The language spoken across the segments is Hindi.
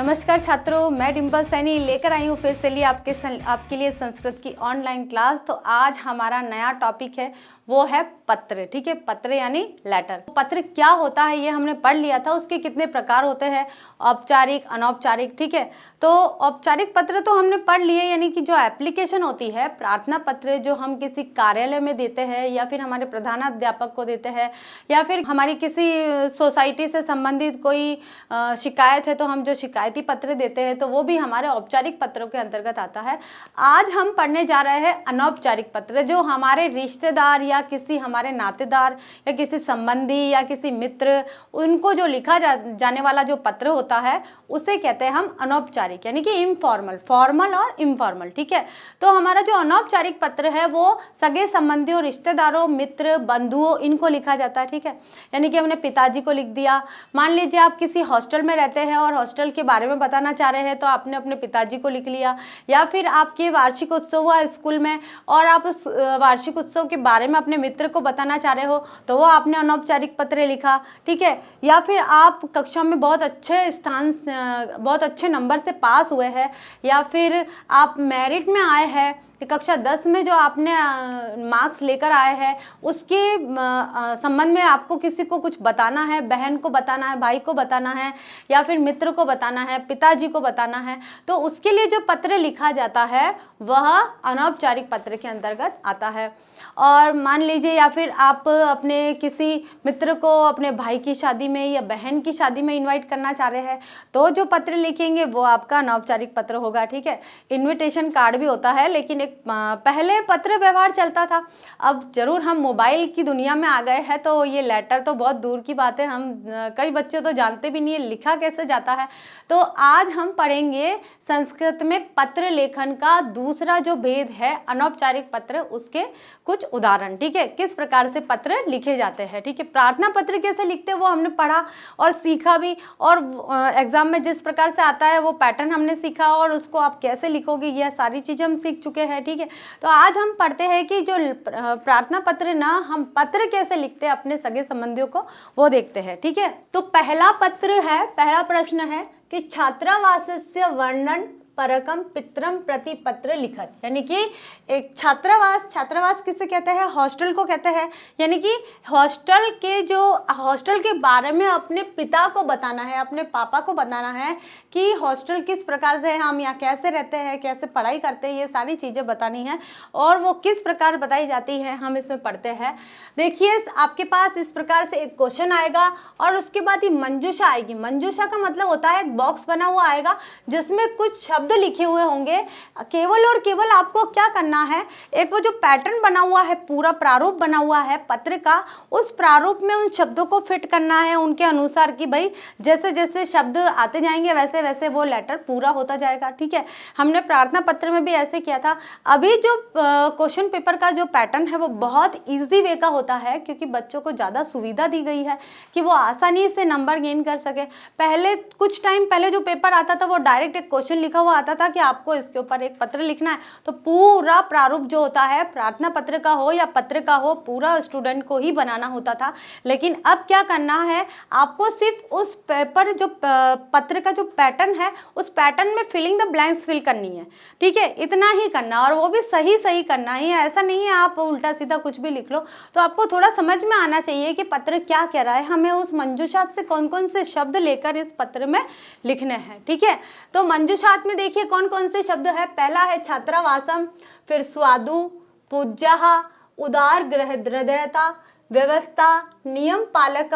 नमस्कार छात्रों, मैं डिम्पल सैनी लेकर आई हूँ फिर से लिए आपके लिए संस्कृत की ऑनलाइन क्लास। तो आज हमारा नया टॉपिक है, वो है पत्र। ठीक है, पत्र यानी लेटर। पत्र क्या होता है ये हमने पढ़ लिया था, उसके कितने प्रकार होते हैं, औपचारिक, अनौपचारिक। ठीक है, तो औपचारिक पत्र तो हमने पढ़ लिए, यानी कि जो एप्लीकेशन होती है, प्रार्थना पत्र जो हम किसी कार्यालय में देते हैं या फिर हमारे प्रधानाध्यापक को देते हैं या फिर हमारी किसी सोसाइटी से संबंधित कोई शिकायत है तो हम जो शिकायती पत्र देते हैं तो वो भी हमारे औपचारिक पत्रों के अंतर्गत आता है। आज हम पढ़ने जा रहे हैं अनौपचारिक पत्र, जो हमारे रिश्तेदार या किसी हमारे नातेदार या किसी संबंधी या किसी मित्र, उनको जो लिखा जाने वाला जो पत्र होता है उसे कहते हैं हम अनौपचारिक, यानी कि इनफॉर्मल। फॉर्मल और इनफॉर्मल। ठीक है, तो हमारा जो अनौपचारिक पत्र है वो सगे संबंधियों, रिश्तेदारों, मित्र, बंधुओं, इनको लिखा जाता है। ठीक है, यानी कि हमने पिताजी को लिख दिया। मान लीजिए आप किसी हॉस्टल में रहते हैं और हॉस्टल के बारे में बताना चाह रहे हैं तो आपने अपने पिताजी को लिख लिया। या फिर आपके वार्षिक उत्सव हुआ स्कूल में और आप उस वार्षिक उत्सव के बारे में अपने मित्र को बताना चाह रहे हो तो वो आपने अनौपचारिक पत्र लिखा। ठीक है, या फिर आप कक्षा में बहुत अच्छे नंबर से पास हुए हैं या फिर आप मेरिट में आए हैं, कक्षा 10 में जो आपने मार्क्स लेकर आए हैं उसके संबंध में आपको किसी को कुछ बताना है, बहन को बताना है, भाई को बताना है या फिर मित्र को बताना है, पिताजी को बताना है, तो उसके लिए जो पत्र लिखा जाता है वह अनौपचारिक पत्र के अंतर्गत आता है। और मान लीजिए या फिर आप अपने किसी मित्र को अपने भाई की शादी में या बहन की शादी में इनवाइट करना चाह रहे हैं तो जो पत्र लिखेंगे वो आपका अनौपचारिक पत्र होगा। ठीक है, इनविटेशन कार्ड भी होता है, लेकिन पहले पत्र व्यवहार चलता था। अब जरूर हम मोबाइल की दुनिया में आ गए हैं तो ये लेटर तो बहुत दूर की बात है, हम कई बच्चे तो जानते भी नहीं है लिखा कैसे जाता है। तो आज हम पढ़ेंगे संस्कृत में पत्र लेखन का दूसरा जो भेद है अनौपचारिक पत्र, उसके कुछ उदाहरण। ठीक है, किस प्रकार से पत्र लिखे जाते हैं। ठीक है, प्रार्थना पत्र कैसे लिखते हैं वो हमने पढ़ा और सीखा भी, और एग्जाम में जिस प्रकार से आता है वो पैटर्न हमने सीखा और उसको आप कैसे लिखोगे यह सारी चीजें हम सीख चुके हैं। ठीक है, तो आज हम पढ़ते हैं कि जो प्रार्थना पत्र ना, हम पत्र कैसे लिखते हैं अपने सगे संबंधियों को, वो देखते हैं। ठीक है, तो पहला प्रश्न है कि छात्रावासस्य वर्णन परकम पितरम प्रति पत्र लिखत, यानी कि एक छात्रावास किसे कहते हैं, हॉस्टल को कहते हैं। यानी कि हॉस्टल के बारे में अपने पिता को बताना है, अपने पापा को बताना है कि हॉस्टल किस प्रकार से है, हम यहाँ कैसे रहते हैं, कैसे पढ़ाई करते हैं, ये सारी चीज़ें बतानी है और वो किस प्रकार बताई जाती है हम इसमें पढ़ते हैं। देखिए, आपके पास इस प्रकार से एक क्वेश्चन आएगा और उसके बाद ही मंजूषा आएगी। मंजूषा का मतलब होता है एक बॉक्स बना हुआ आएगा जिसमें कुछ शब्द लिखे हुए होंगे। केवल और केवल आपको क्या करना है, एक वो जो पैटर्न बना हुआ है, पूरा प्रारूप बना हुआ है पत्र का, उस प्रारूप में उन शब्दों को फिट करना है उनके अनुसार कि भाई जैसे जैसे शब्द आते जाएंगे वैसे वैसे वो लेटर पूरा होता जाएगा। ठीक है, हमने प्रार्थना पत्र में भी ऐसे किया था। अभी जो क्वेश्चन पेपर का जो पैटर्न है वो बहुत ईजी वे का होता है, क्योंकि बच्चों को ज़्यादा सुविधा दी गई है कि वो आसानी से नंबर गेन कर सके। पहले कुछ टाइम पहले जो पेपर आता था वो डायरेक्ट एक क्वेश्चन लिखा हुआ आता था कि आपको इसके ऊपर एक पत्र लिखना है, तो पूरा प्रारूप जो होता है प्रार्थना पत्र का हो या पत्र का हो, पूरा स्टूडेंट को ही बनाना होता था। लेकिन अब क्या करना है, आपको सिर्फ उस पेपर जो पत्र का जो पैटर्न है उस पैटर्न में फिलिंग द ब्लैंक्स फिल करनी है। ठीक है, इतना ही करना, और वो भी सही करना है। ऐसा नहीं है आप उल्टा सीधा कुछ भी लिख लो। तो आपको थोड़ा समझ में आना चाहिए कि पत्र क्या कह रहा है, हमें उस मंजूषात से कौन कौन से शब्द लेकर इस पत्र में लिखने हैं। ठीक है, तो मंजूषात में देखिए कौन कौन से शब्द है। पहला है छात्रावासम, फिर स्वादु, पूज्यः, उदार हृदयता, व्यवस्था, नियम पालक,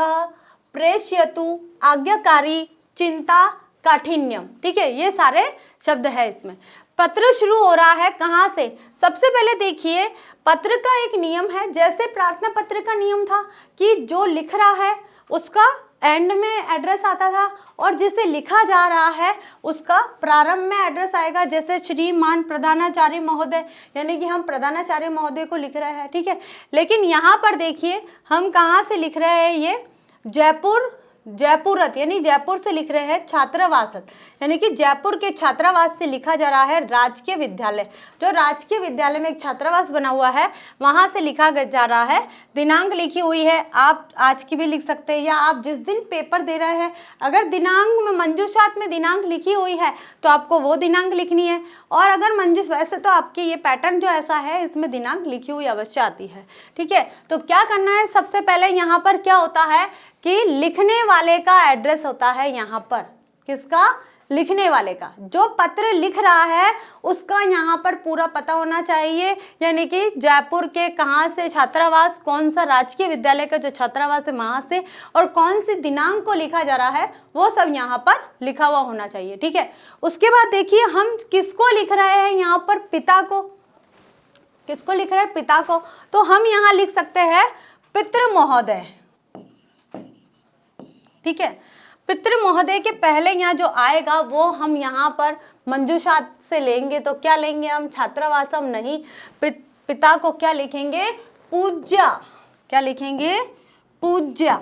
प्रेष्यतु, आज्ञाकारी, चिंता, काठिन्यम। ठीक है, ये सारे शब्द है इसमें। पत्र शुरू हो रहा है कहाँ से, सबसे पहले देखिए पत्र का एक नियम है। जैसे प्रार्थना पत्र का नियम था कि जो लिख रहा है उसका एंड में एड्रेस आता था और जिसे लिखा जा रहा है उसका प्रारंभ में एड्रेस आएगा। जैसे श्रीमान प्रधानाचार्य महोदय, यानी कि हम प्रधानाचार्य महोदय को लिख रहे हैं। ठीक है, लेकिन यहाँ पर देखिए हम कहाँ से लिख रहे हैं, ये जयपुर जयपुरत यानी जयपुर से लिख रहे हैं छात्रावासत, यानी कि जयपुर के छात्रावास से लिखा जा रहा है राजकीय विद्यालय। जो राजकीय विद्यालय में एक छात्रावास बना हुआ है वहां से लिखा जा रहा है। दिनांक लिखी हुई है, आप आज की भी लिख सकते हैं या आप जिस दिन पेपर दे रहे हैं, अगर दिनांक में मंजूषात में दिनांक लिखी हुई है तो आपको वो दिनांक लिखनी है। और अगर वैसे तो आपके ये पैटर्न जो ऐसा है इसमें दिनांक लिखी हुई अवश्य आती है, ठीक है। तो क्या करना है, सबसे पहले यहाँ पर क्या होता है कि लिखने वाले का एड्रेस होता है यहाँ पर, किसका, लिखने वाले का। जो पत्र लिख रहा है उसका यहाँ पर पूरा पता होना चाहिए, यानी कि जयपुर के कहाँ से छात्रावास, कौन सा राजकीय विद्यालय का जो छात्रावास है वहाँ से, और कौन सी दिनांक को लिखा जा रहा है वो सब यहाँ पर लिखा हुआ होना चाहिए, ठीक है। उसके बाद देखिए हम किसको लिख रहे हैं यहाँ पर, पिता को। किसको लिख रहे हैं, पिता को। तो हम यहाँ लिख सकते हैं पितृ महोदय, ठीक है। पितृ महोदय के पहले यहाँ जो आएगा वो हम यहाँ पर मंजूषात से लेंगे, तो क्या लेंगे हम, छात्रावासम नहीं, पिता को क्या लिखेंगे, पूज्य। क्या लिखेंगे, पूज्य,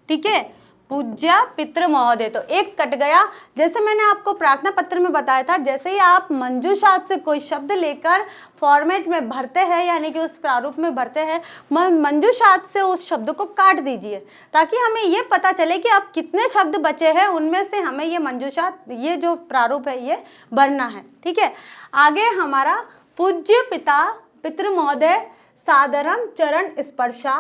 ठीक है, पूज्य पितृ महोदय। तो एक कट गया। जैसे मैंने आपको प्रार्थना पत्र में बताया था, जैसे ही आप मंजूषात से कोई शब्द लेकर फॉर्मेट में भरते हैं, यानी कि उस प्रारूप में भरते हैं, मंजूषात से उस शब्द को काट दीजिए ताकि हमें ये पता चले कि अब कितने शब्द बचे हैं, उनमें से हमें ये मंजूषात, ये जो प्रारूप है ये भरना है, ठीक है। आगे हमारा पूज्य पिता पितृ महोदय सादरम चरण स्पर्शा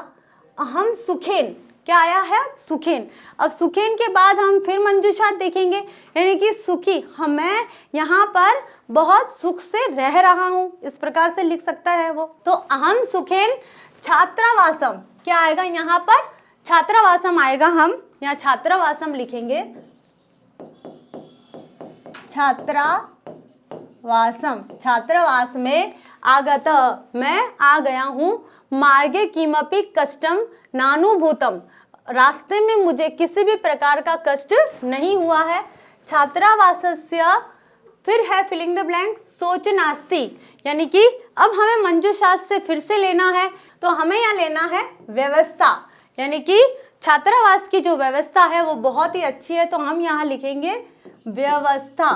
अहम सुखेन, क्या आया है, सुखेन। अब सुखेन के बाद हम फिर मंजूषात देखेंगे, यानी कि सुखी, मैं यहाँ पर बहुत सुख से रह रहा हूँ, इस प्रकार से लिख सकता है वो। तो अहम सुखेन छात्रावासम, क्या आएगा यहाँ पर, छात्रावासम आएगा। हम यहाँ छात्रावासम लिखेंगे, छात्रावासम, छात्रावास में आगत, मैं आ गया हूँ, मार्गे किमपि कष्टम नानुभूतम, रास्ते में मुझे किसी भी प्रकार का कष्ट नहीं हुआ है। छात्रावासस्य, फिर है फिलिंग द ब्लैंक, सोच नास्ति, यानी कि अब हमें मंजूषात से फिर से लेना है, तो हमें यहाँ लेना है व्यवस्था, यानी कि छात्रावास की जो व्यवस्था है वो बहुत ही अच्छी है, तो हम यहाँ लिखेंगे व्यवस्था।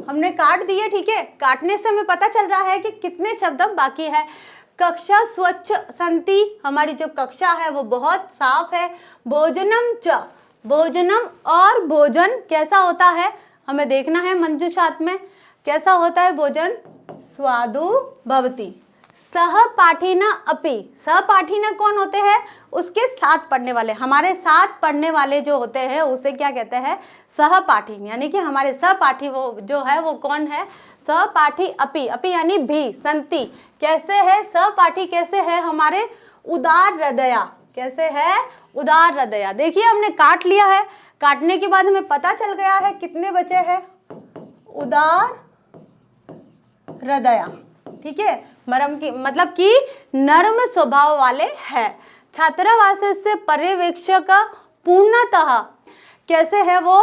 हमने काट दिए, ठीक है। काटने से हमें पता चल रहा है कि कितने शब्द अब बाकी है। कक्षा स्वच्छ संति, हमारी जो कक्षा है वो बहुत साफ है। भोजनम च, भोजनम और भोजन कैसा होता है हमें देखना है मंजूषात में, कैसा होता है भोजन, स्वादु भवति। सहपाठिन अपि, सहपाठिन कौन होते हैं, उसके साथ पढ़ने वाले, हमारे साथ पढ़ने वाले जो होते हैं उसे क्या कहते हैं, सहपाठी, यानी कि हमारे सहपाठी वो जो है वो कौन है, सहपाठी अपि, अपि यानी भी, संति, कैसे है सहपाठी, कैसे है हमारे, उदार हृदया, कैसे है, उदार हृदया। देखिए हमने काट लिया है, काटने के बाद हमें पता चल गया है कितने बचे हैं, उदार हृदया, ठीक है। मरम की मतलब कि नर्म स्वभाव वाले है। छात्रावास से पर्यवेक्षक पूर्णतः कैसे है वो,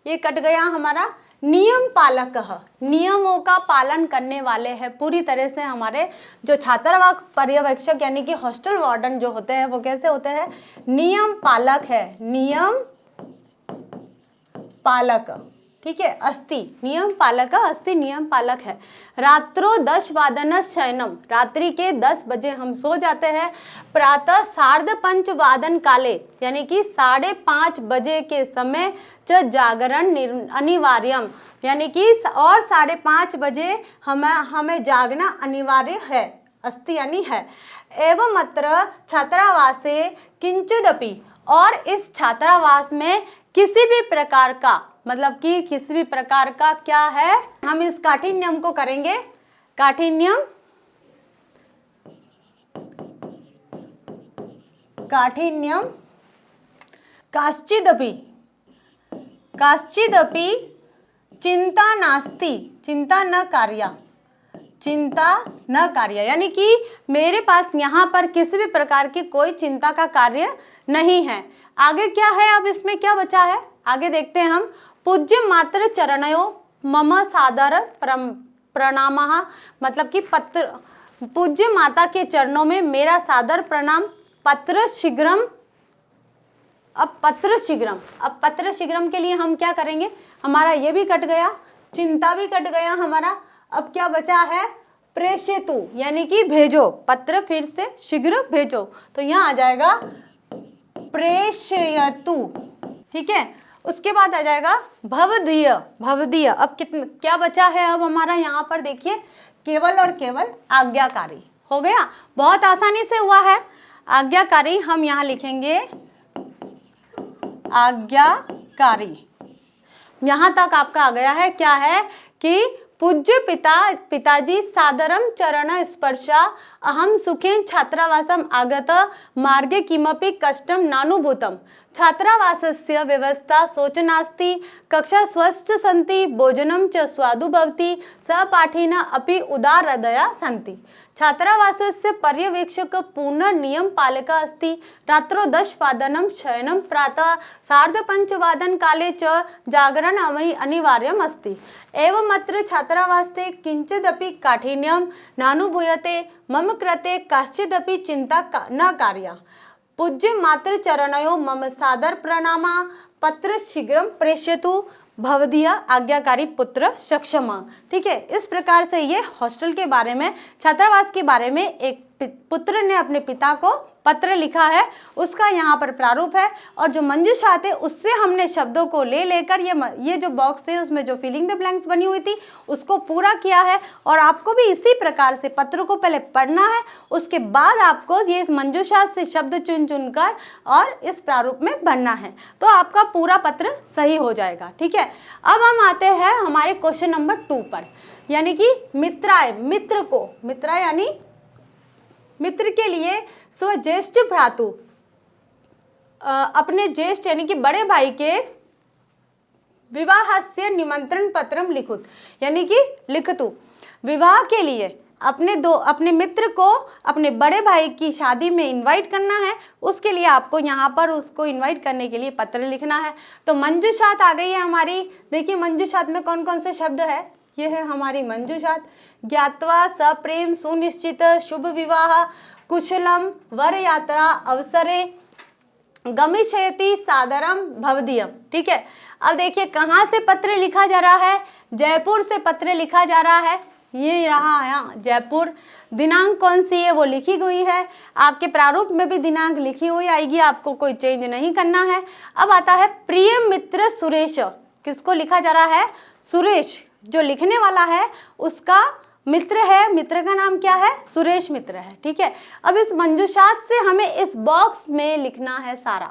ये कट गया हमारा, नियम पालक, नियमों का पालन करने वाले हैं पूरी तरह से। हमारे जो छात्रावास पर्यवेक्षक यानी कि हॉस्टल वार्डन जो होते हैं वो कैसे होते हैं, नियम पालक है, नियम पालक, ठीक है। अस्ति नियम पालक, अस्ति नियम पालक है। रात्रो 10 वादन शयनम, रात्रि के 10 बजे हम सो जाते हैं। प्रातः 5:30 वादन काले, यानी कि 5:30 बजे के समय च जागरण अनिवार्यम, यानी कि और 5:30 बजे हमें जागना अनिवार्य है, अस्ति यानी है। एवं अत्र छात्रावासे किंचिदपि, और इस छात्रावास में किसी भी प्रकार का, मतलब कि किसी भी प्रकार का क्या है, हम इस काठिन्यम को करेंगे, काठिन्यम, काठिन्यम काश्चिदपि, काश्चिदपि चिंता नास्ति, चिंता न कार्या, चिंता न कार्य, यानी कि मेरे पास यहाँ पर किसी भी प्रकार की कोई चिंता का कार्य नहीं है। आगे क्या है, अब इसमें क्या बचा है आगे देखते हैं हम। पूज्य मात्र चरणयो मम सादर प्रणामः, मतलब कि पत्र, पूज्य माता के चरणों में मेरा सादर प्रणाम। पत्र शीघ्रम अब पत्र शीघ्रम, अब पत्र शीघ्रम के लिए हम क्या करेंगे, हमारा ये भी कट गया, चिंता भी कट गया हमारा, अब क्या बचा है, प्रेषयतु यानी कि भेजो, पत्र फिर से शीघ्र भेजो, तो यहाँ आ जाएगा प्रेषयतु, ठीक है। उसके बाद आ जाएगा भवदीय, भवदीय, अब कितना क्या बचा है, अब हमारा यहाँ पर देखिए केवल और केवल आज्ञाकारी हो गया, बहुत आसानी से हुआ है। आज्ञाकारी हम यहाँ लिखेंगे आज्ञाकारी, यहाँ तक आपका आ गया है, क्या है कि पूज्य पिताजी सादरम चरण स्पर्शा अहम सुखेन छात्रावासम आगत मार्गे किमपि कष्टम नानुभूतम, छात्रावासस्य व्यवस्था शोचनास्ति, कक्षा स्वस्थ सन्ति, भोजनं च स्वादु भवति, सहपाठिनः अपि उदार हृदया सन्ति, छात्रावासस्य पर्यवेक्षक पूर्ण नियम पालकः अस्ति, रात्रौ 10 वादनं शयनं, प्रातः 5:30 वादन काले च जागरण अनिवार्यम् अस्ति, एवमत्र छात्रावासे किंचिदपि काठिन्यं नानुभूयते, मम कृते काश्चिदपि चिंता न कार्या, पूज्य मातृ चरणयों मम सादर प्रणामा, पत्र शीघ्रम प्रेषयतु, भवदीय आज्ञाकारी पुत्र सक्षम। ठीक है, इस प्रकार से ये हॉस्टल के बारे में, छात्रावास के बारे में एक पुत्र ने अपने पिता को पत्र लिखा है, उसका यहाँ पर प्रारूप है, और जो मंजूषा थे उससे हमने शब्दों को ले लेकर ये जो बॉक्स है उसमें जो फिलिंग द ब्लैंक्स बनी हुई थी उसको पूरा किया है। और आपको भी इसी प्रकार से पत्र को पहले पढ़ना है, उसके बाद आपको ये मंजूषा से शब्द चुन चुनकर और इस प्रारूप में भरना है, तो आपका पूरा पत्र सही हो जाएगा। ठीक है, अब हम आते हैं हमारे क्वेश्चन नंबर 2 पर, यानी कि मित्राय, मित्र को, मित्राय यानी मित्र के लिए स्वज्येष्ठ भ्रातु, अपने ज्येष्ठ यानी कि बड़े भाई के विवाहस्य निमंत्रण पत्रम लिखुत, यानी कि लिखतु, विवाह के लिए अपने मित्र को अपने बड़े भाई की शादी में इनवाइट करना है, उसके लिए आपको यहाँ पर उसको इनवाइट करने के लिए पत्र लिखना है। तो मंजूषात आ गई है हमारी। देखिए मंजूषात में कौन कौन से शब्द है, ये है हमारी मंजूषात। ज्ञात्वा सप्रेम सुनिश्चित शुभ विवाह कुशलम वर यात्रा अवसरे गमिष्यति सादरम भवदीयम। ठीक है, अब देखिए कहाँ से पत्र लिखा जा रहा है, जयपुर से पत्र लिखा जा रहा है, ये रहा यहाँ जयपुर। दिनांक कौन सी है वो लिखी हुई है, आपके प्रारूप में भी दिनांक लिखी हुई आएगी, आपको कोई चेंज नहीं करना है। अब आता है प्रिय मित्र सुरेश, किसको लिखा जा रहा है, सुरेश, जो लिखने वाला है उसका मित्र है, मित्र का नाम क्या है, सुरेश मित्र है। ठीक है, अब इस मंजूषात से हमें इस बॉक्स में लिखना है सारा।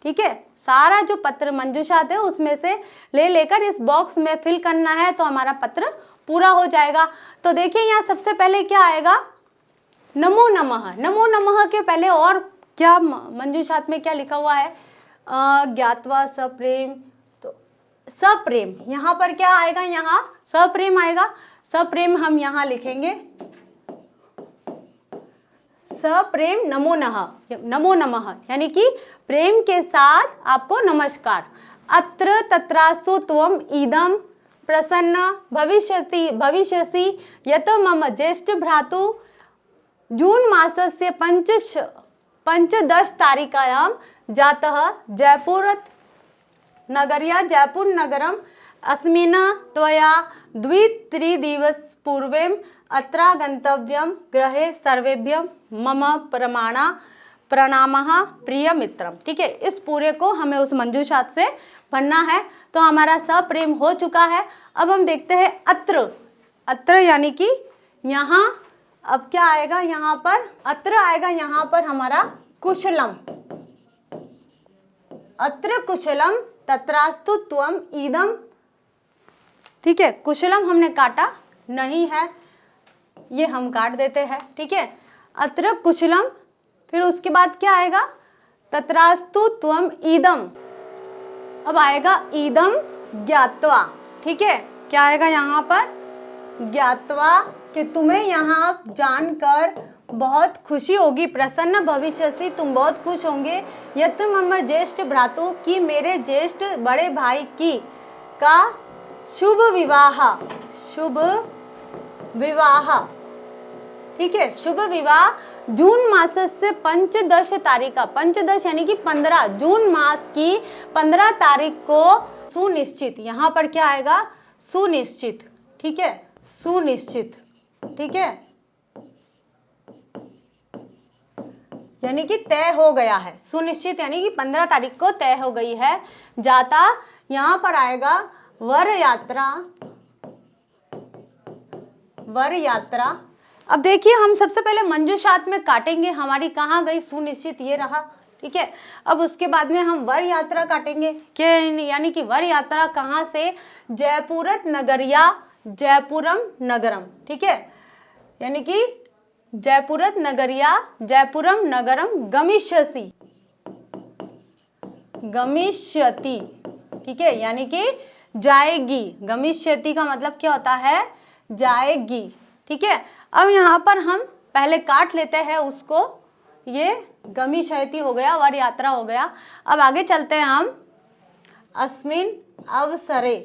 ठीक है, सारा जो पत्र मंजूषात है उसमें से ले लेकर इस बॉक्स में फिल करना है, तो हमारा पत्र पूरा हो जाएगा। तो देखिए यहाँ सबसे पहले क्या आएगा, नमो नमः। नमो नमः के पहले और क्या मंजूषात में क्या लिखा हुआ है, ज्ञात्वा सप्रेम, तो सप्रेम, यहाँ पर क्या आएगा, यहाँ सप्रेम आएगा। सप्रेम हम यहाँ लिखेंगे सप्रेम नमो नमः, नमो नमः यानी कि प्रेम के साथ आपको नमस्कार। अत्र तत्रास्तु त्वम इदम प्रसन्न भविष्यसि यत मम ज्येष्ठ भ्रातु जून मासस्य 15 तारिकायां जातः जयपुर नगर्या जयपुर नगरम अस्मिन् त्वया 2-3 दिवस पूर्वं अत्र गन्तव्यं गृहे सर्वेभ्यः मम प्रणामः प्रिय मित्रम। ठीक है, इस पूरे को हमें उस मंजूषात से पढ़ना है। तो हमारा सप्रेम हो चुका है। अब हम देखते हैं अत्र। अत्र यानी कि यहाँ, अब क्या आएगा यहाँ पर, अत्र आएगा यहाँ पर हमारा कुशलम। अत्र कुशलम तत्रास्तु त्वम इदम। ठीक है, कुशलम हमने काटा नहीं है, ये हम काट देते हैं। ठीक है, अत्र कुशलम, फिर उसके बाद क्या आएगा, तत्रास्तु त्वम इदम। अब आएगा इदम ज्ञात्वा। ठीक है, क्या आएगा यहाँ पर, ज्ञात्वा, कि तुम्हें यहाँ जानकर बहुत खुशी होगी, प्रसन्न भविष्य से तुम बहुत खुश होंगे। यत मम ज्येष्ठ भ्रातु, की मेरे ज्येष्ठ बड़े भाई की का शुभ विवाह, शुभ विवाह। ठीक है। शुभ विवाह जून मासस्य पंचदश तारीख, पंचदश यानी कि 15, जून मास की 15 तारीख को सुनिश्चित, यहाँ पर क्या आएगा, सुनिश्चित, ठीक है, सुनिश्चित, ठीक है, यानी कि तय हो गया है। सुनिश्चित यानी कि 15 तारीख को तय हो गई है। जाता, यहाँ पर आएगा वर यात्रा, वर यात्रा। अब देखिए हम सबसे पहले मंजूषात में काटेंगे, हमारी कहाँ गई, सुनिश्चित ये रहा, ठीक है। अब उसके बाद में हम वर यात्रा काटेंगे, क्या यानी कि वर यात्रा कहाँ से, जयपुरत नगरिया जयपुरम नगरम, ठीक है, यानी कि जयपुरत नगरिया जयपुरम नगरम गमिष्यसि, गमिष्यति, ठीक है, यानी कि जाएगी। गमिष्यति का मतलब क्या होता है, जाएगी, ठीक है। अब यहाँ पर हम पहले काट लेते हैं उसको, ये गमिष्यति हो गया, वर यात्रा हो गया। अब आगे चलते हैं हम, अस्मिन् अवसरे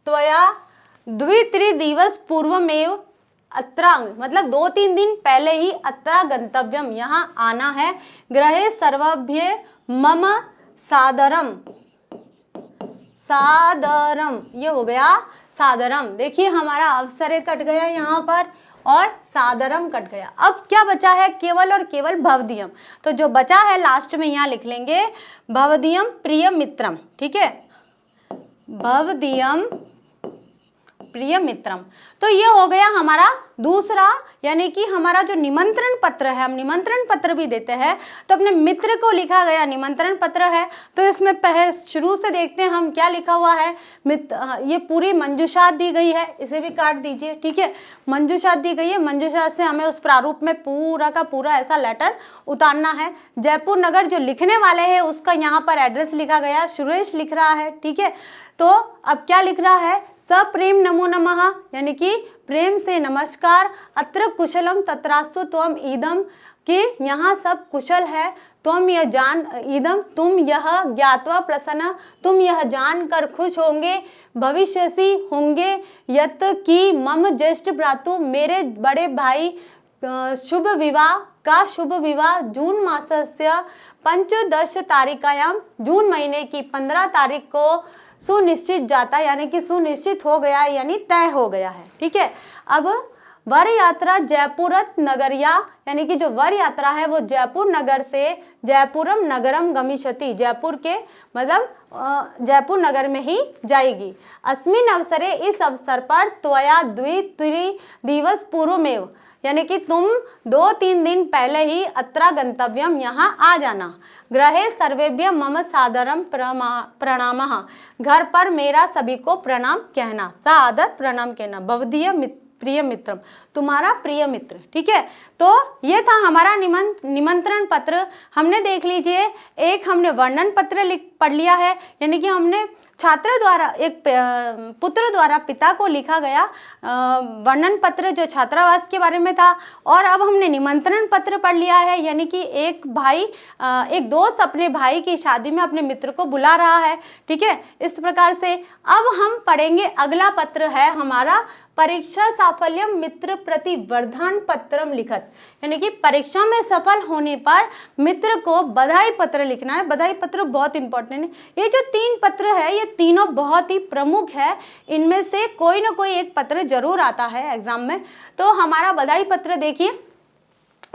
त्वया द्वित्रि दिवस पूर्वमेव अत्र, मतलब 2-3 दिन पहले ही अत्र गंतव्यम, यहाँ आना है। गृहे सर्वभ्य मम सादरम, सादरम, ये हो गया सादरम। देखिए हमारा अवसरे कट गया यहाँ पर और सादरम कट गया। अब क्या बचा है, केवल और केवल भवदीयम। तो जो बचा है लास्ट में यहाँ लिख लेंगे भवदीयम प्रिय मित्रम, ठीक है, भवदीयम प्रिय मित्रम। तो ये हो गया हमारा दूसरा, यानी कि हमारा जो निमंत्रण पत्र है, हम निमंत्रण पत्र भी देते हैं तो अपने मित्र को लिखा गया निमंत्रण पत्र है। तो इसमें पहले शुरू से देखते हैं हम क्या लिखा हुआ है, ये पूरी मंजूषात दी गई है, इसे भी काट दीजिए, ठीक है, मंजूषात दी गई है। मंजूषात से हमें उस प्रारूप में पूरा का पूरा ऐसा लेटर उतारना है। जयपुर नगर जो लिखने वाले हैं उसका यहाँ पर एड्रेस लिखा गया, सुरेश लिख रहा है, ठीक है। तो अब क्या लिख रहा है, सप्रेम नमो नमः, यानी कि प्रेम से नमस्कार, अत्र कुशलम तत्रास्तु त्वम ईदम, कि यहाँ सब कुशल है, तुम यह जान, ईदम तुम यह ज्ञात्वा प्रसन्न, तुम यह जानकर खुश होंगे, भविष्यसि होंगे, यत कि मम ज्येष्ठ भ्रातु, मेरे बड़े भाई शुभ विवाह का शुभ विवाह जून मासस्य पंचदश तारीखायाम, जून महीने की 15 तारीख को सुनिश्चित जाता, यानी कि सुनिश्चित हो गया है, यानी तय हो गया है, ठीक है। अब वर यात्रा जयपुरत नगरिया, यानी कि जो वर यात्रा है वो जयपुर नगर से जयपुरम नगरम गमिष्यति, जयपुर के मतलब जयपुर नगर में ही जाएगी। अस्मिन् अवसरे, इस अवसर पर, त्वया द्वित्रि दिवस पूर्वमेव, यानी कि तुम 2-3 दिन पहले ही अत्र गंतव्यम, यहाँ आ जाना। गृहे सर्वेभ्य मम सादरम प्रणामः, घर पर मेरा सभी को प्रणाम कहना, सादर प्रणाम कहना। भवदीय प्रिय मित्रम, तुम्हारा प्रिय मित्र, ठीक है। तो ये था हमारा निमंत्रण पत्र। हमने देख लीजिए, एक हमने वर्णन पत्र पढ़ लिया है, यानी कि हमने छात्र द्वारा, एक पुत्र द्वारा पिता को लिखा गया वर्णन पत्र जो छात्रावास के बारे में था। और अब हमने निमंत्रण पत्र पढ़ लिया है, यानी कि एक दोस्त अपने भाई की शादी में अपने मित्र को बुला रहा है, ठीक है, इस प्रकार से। अब हम पढ़ेंगे, अगला पत्र है हमारा परीक्षा साफल्यम मित्र प्रति वर्धन पत्रम लिखत, यानी कि परीक्षा में सफल होने पर मित्र को बधाई पत्र लिखना है। बधाई पत्र बहुत इंपॉर्टेंट है। ये जो 3 पत्र है, ये तीनों बहुत ही प्रमुख है, इनमें से कोई ना कोई एक पत्र जरूर आता है एग्जाम में। तो हमारा बधाई पत्र देखिए,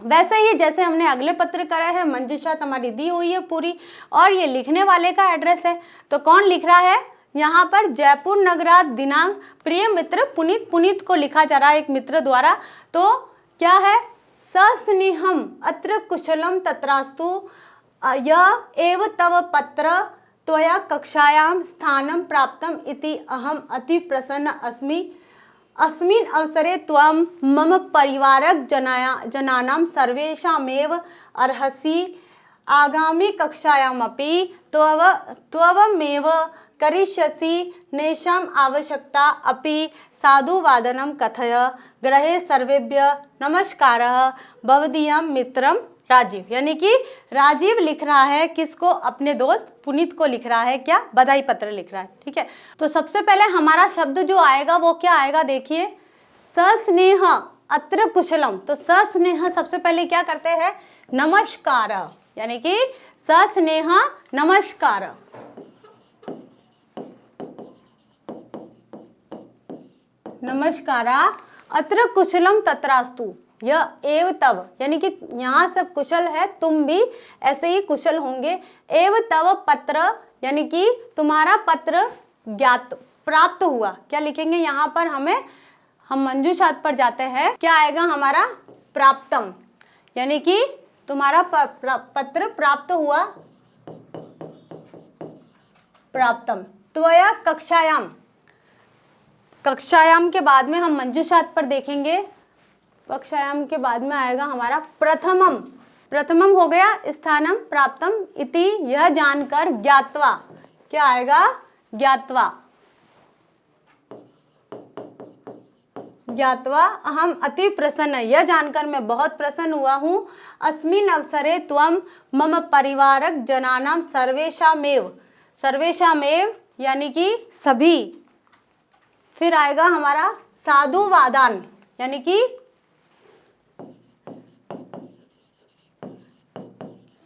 वैसे ही जैसे हमने अगले पत्र करा है, मंजूषात हमारी दी हुई है पूरी, और ये लिखने वाले का एड्रेस है। तो कौन लिख रहा है यहाँ पर, जयपुर नगरात दिनांक, प्रिय मित्र पुनीत, पुनीत को लिखा जा रहा है एक मित्र द्वारा। तो क्या है, सस्नेहम अत्र कुशलम तत्रास्तु, यह एव तव पत्र त्वया कक्षायां स्थानं प्राप्तम इति अहम अति प्रसन्न अस्मि। अस्मिन् अवसरे त्वं मम परिवारक जनानां सर्वेषामेव अर्हसि। आगामी कक्षायामपि त्वमेव करिष्यसि। नेषाम् आवश्यकता अपि साधुवादनं कथय। गृहे सर्वेभ्यः नमस्कारः। भवदीयं मित्रं राजीव, यानी कि राजीव लिख रहा है किसको, अपने दोस्त पुनीत को लिख रहा है, क्या, बधाई पत्र लिख रहा है, ठीक है। तो सबसे पहले हमारा शब्द जो आएगा वो क्या आएगा, देखिए, सस्नेह अत्र कुशलम, तो सस्नेह सबसे पहले क्या करते हैं, नमस्कार, यानी कि सस्नेह नमस्कार। नमस्कारा अत्र कुशलम तत्रास्तु, यह एव तव, यानी कि यहाँ सब कुशल है, तुम भी ऐसे ही कुशल होंगे। एव तव पत्र, यानी कि तुम्हारा पत्र ज्ञात प्राप्त हुआ, क्या लिखेंगे यहाँ पर, हम मंजूषात पर जाते हैं, क्या आएगा हमारा, प्राप्तम, यानी कि तुम्हारा पत्र प्राप्त हुआ, प्राप्तम। त्वया कक्षायाम, कक्षायाम के बाद में हम मंजूषात पर देखेंगे, कक्षायाम के बाद में आएगा हमारा प्रथमम, प्रथमम हो गया, स्थानम प्राप्तम इति, यह जानकर, ज्ञात्वा, क्या आएगा, ज्ञात्वा, ज्ञात्वा अहम अति प्रसन्न, यह जानकर मैं बहुत प्रसन्न हुआ हूँ। अस्मिन् अवसरे त्वं मम परिवारक जनानां सर्वेषामेव, सर्वेषामेव यानी कि सभी, फिर आएगा हमारा साधुवादान, यानी कि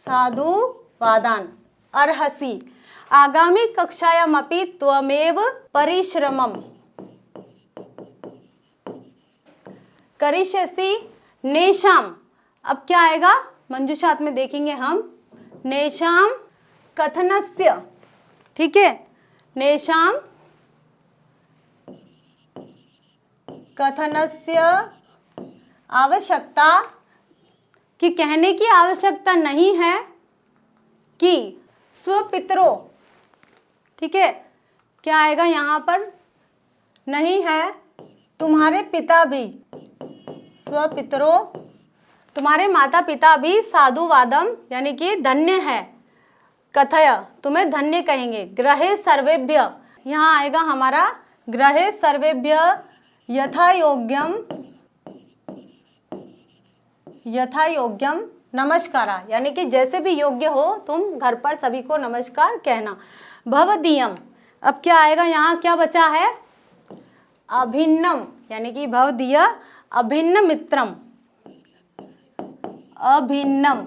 साधुवादान, अर्हसि आगामी कक्षायामपि त्वमेव परिश्रमम् करिष्यसि नेशाम, अब क्या आएगा, मंजूषात में देखेंगे हम, नेशाम कथनस्य, ठीक है, नेशाम कथनस्य आवश्यकता, कि कहने की आवश्यकता नहीं है कि स्वपितरो, ठीक है, क्या आएगा यहाँ पर, नहीं है तुम्हारे पिता भी, स्वपितरो तुम्हारे माता पिता भी, साधुवादम यानी कि धन्य है, कथय तुम्हें धन्य कहेंगे। ग्रहे सर्वेभ्य, यहाँ आएगा हमारा ग्रहे सर्वेभ्य यथा योग्यम, यथा योग्यम नमस्कारा, यानी कि जैसे भी योग्य हो तुम घर पर सभी को नमस्कार कहना। भवदीयम, अब क्या आएगा, यहाँ क्या बचा है, अभिन्नम, यानी कि भवदीय अभिन्न मित्रम, अभिन्नम,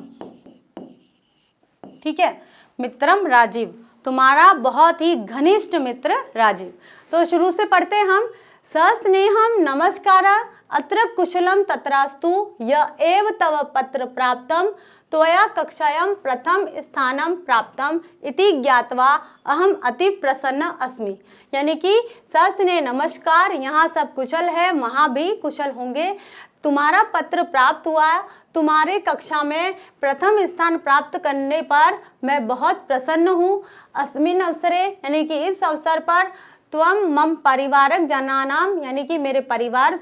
ठीक है, मित्रम राजीव, तुम्हारा बहुत ही घनिष्ठ मित्र राजीव। तो शुरू से पढ़ते हैं हम, सस्नेहम नमस्कारा अत्र कुशलम तत्रास्तु, य एव तव पत्र प्राप्तम, त्वया कक्षायां प्रथम स्थानम प्राप्तम इति ज्ञात्वा अहम अति प्रसन्न अस्मि, यानी कि सस्नेह नमस्कार, यहाँ सब कुशल है, वहाँ भी कुशल होंगे। तुम्हारा पत्र प्राप्त हुआ, तुम्हारे कक्षा में प्रथम स्थान प्राप्त करने पर मैं बहुत प्रसन्न हूँ। अस्मिन् अवसरे, यानी कि इस अवसर पर, त्वं मम परिवारक जनानाम, यानी कि मेरे परिवार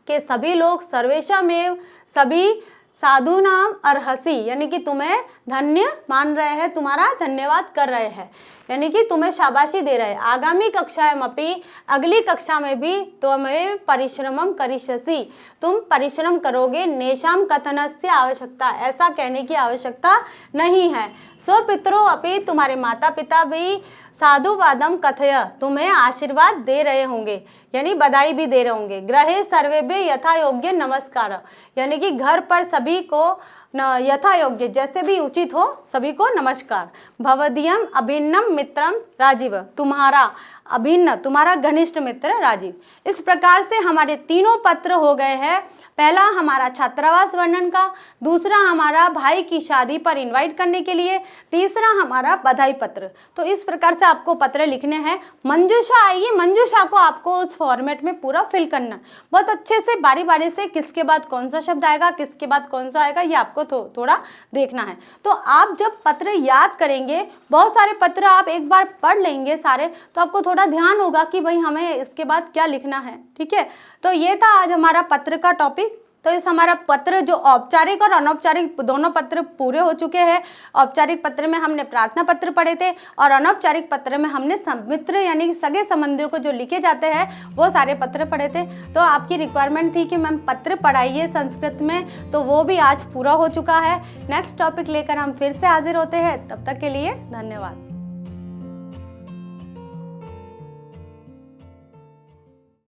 के सभी लोग, सर्वेषामेव सभी, साधु नाम अर्हसि, यानी कि तुम्हें धन्य मान रहे हैं, तुम्हारा धन्यवाद कर रहे हैं, यानी कि तुम्हें शाबाशी दे रहे हैं। आगामी कक्षायामपि, अगली कक्षा में भी त्वमेव परिश्रमम करिष्यसि, तुम परिश्रम करोगे। नेशाम कथनस्य आवश्यकता, ऐसा कहने की आवश्यकता नहीं है। स्वपितरो अपि, तुम्हारे माता पिता भी, साधुवादम कथय, तुम्हें आशीर्वाद दे रहे होंगे, यानी बधाई भी दे रहे होंगे। ग्रहे सर्वेभ्य यथा योग्य नमस्कार, यानी कि घर पर सभी को यथा योग्य, जैसे भी उचित हो सभी को नमस्कार। भवदीयम अभिन्नम मित्रम राजीव, तुम्हारा अभिन्न, तुम्हारा घनिष्ठ मित्र राजीव। इस प्रकार से हमारे तीनों पत्र हो गए हैं। पहला हमारा छात्रावास वर्णन का, दूसरा हमारा भाई की शादी पर इनवाइट करने के लिए, तीसरा हमारा बधाई पत्र। तो इस प्रकार से आपको पत्र लिखने हैं। मंजूषा आएगी, मंजूषा को आपको उस फॉर्मेट में पूरा फिल करना, बहुत अच्छे से बारी बारी से, किसके बाद कौन सा शब्द आएगा, किसके बाद कौन सा आएगा, ये आपको थोड़ा देखना है। तो आप जब पत्र याद करेंगे, बहुत सारे पत्र आप एक बार पढ़ लेंगे सारे, तो आपको थोड़ा ध्यान होगा कि भाई हमें इसके बाद क्या लिखना है, ठीक है। तो ये था आज हमारा पत्र का टॉपिक। तो इस हमारा पत्र जो औपचारिक और अनौपचारिक दोनों पत्र पूरे हो चुके हैं। औपचारिक पत्र में हमने प्रार्थना पत्र पढ़े थे और अनौपचारिक पत्र में हमने मित्र यानी सगे संबंधियों को जो लिखे जाते हैं वो सारे पत्र पढ़े थे। तो आपकी रिक्वायरमेंट थी कि मैम पत्र पढ़ाइए संस्कृत में, तो वो भी आज पूरा हो चुका है। नेक्स्ट टॉपिक लेकर हम फिर से हाजिर होते हैं, तब तक के लिए धन्यवाद।